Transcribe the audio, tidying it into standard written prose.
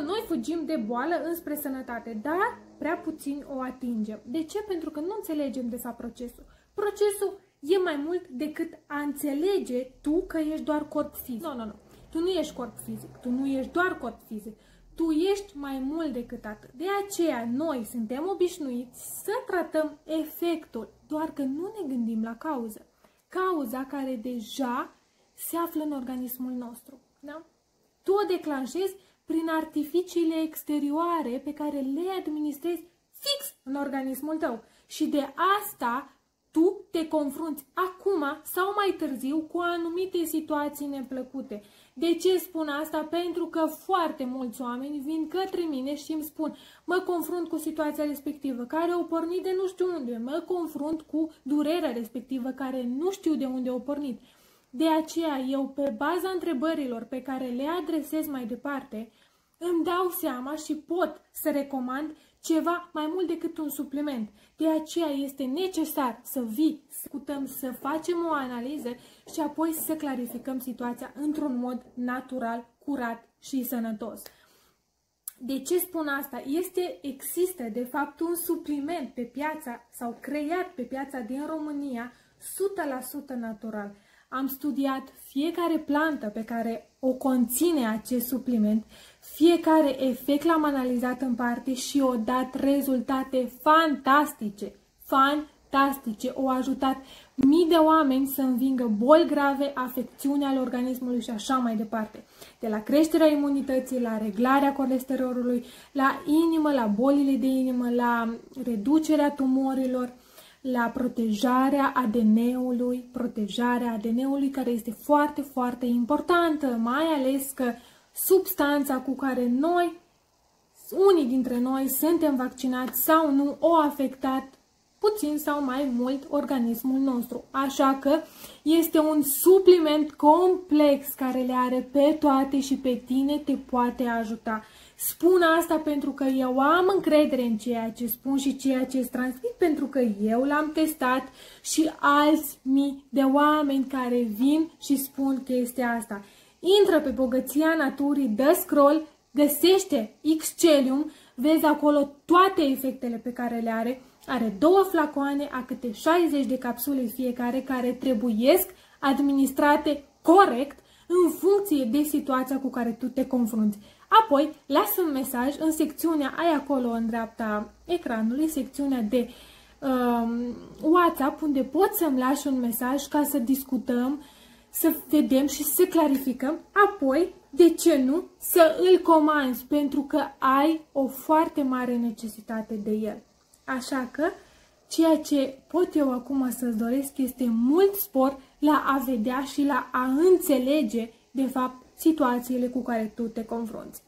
noi fugim de boală înspre sănătate, dar prea puțin o atingem. De ce? Pentru că nu înțelegem de fapt procesul. Procesul e mai mult decât a înțelege tu că ești doar corp fizic. Nu. Tu nu ești corp fizic, tu nu ești doar corp fizic. Tu ești mai mult decât atât. De aceea noi suntem obișnuiți să tratăm efectul, doar că nu ne gândim la cauză. Cauza care deja se află în organismul nostru. Da? Tu o declanșezi prin artificiile exterioare pe care le administrezi fix în organismul tău. Și de asta tu te confrunți acum sau mai târziu cu anumite situații neplăcute. De ce spun asta? Pentru că foarte mulți oameni vin către mine și îmi spun: mă confrunt cu situația respectivă care o pornit de nu știu unde, mă confrunt cu durerea respectivă care nu știu de unde o pornit. De aceea eu, pe baza întrebărilor pe care le adresez mai departe, îmi dau seama și pot să recomand ceva mai mult decât un supliment. De aceea este necesar să vii, să discutăm, să facem o analiză și apoi să clarificăm situația într-un mod natural, curat și sănătos. De ce spun asta? Există de fapt un supliment pe piața sau creat pe piața din România 100% natural. Am studiat fiecare plantă pe care o conține acest supliment, fiecare efect l-am analizat în parte și au dat rezultate fantastice. Fantastice! Au ajutat mii de oameni să învingă boli grave, afecțiuni ale organismului și așa mai departe. De la creșterea imunității, la reglarea colesterolului, la inimă, la bolile de inimă, la reducerea tumorilor, la protejarea ADN-ului care este foarte, foarte importantă, mai ales că substanța cu care unii dintre noi suntem vaccinați sau nu, o afectat puțin sau mai mult organismul nostru. Așa că este un supliment complex care le are pe toate și pe tine te poate ajuta. Spun asta pentru că eu am încredere în ceea ce spun și ceea ce îți transmit, pentru că eu l-am testat și alți mii de oameni care vin și spun chestia asta. Intră pe Bogăția Naturii, dă scroll, găsește Xcelium, vezi acolo toate efectele pe care le are. Are 2 flacoane, a câte 60 de capsule fiecare, care trebuiesc administrate corect în funcție de situația cu care tu te confrunți. Apoi, lasă un mesaj în secțiunea, ai acolo în dreapta ecranului, secțiunea de WhatsApp, unde poți să-mi lași un mesaj ca să discutăm, să vedem și să clarificăm. Apoi, de ce nu, să îl comanzi, pentru că ai o foarte mare necesitate de el. Așa că, ceea ce pot eu acum să-ți doresc este mult spor la a vedea și la a înțelege, de fapt, situațiile cu care tu te confrunți.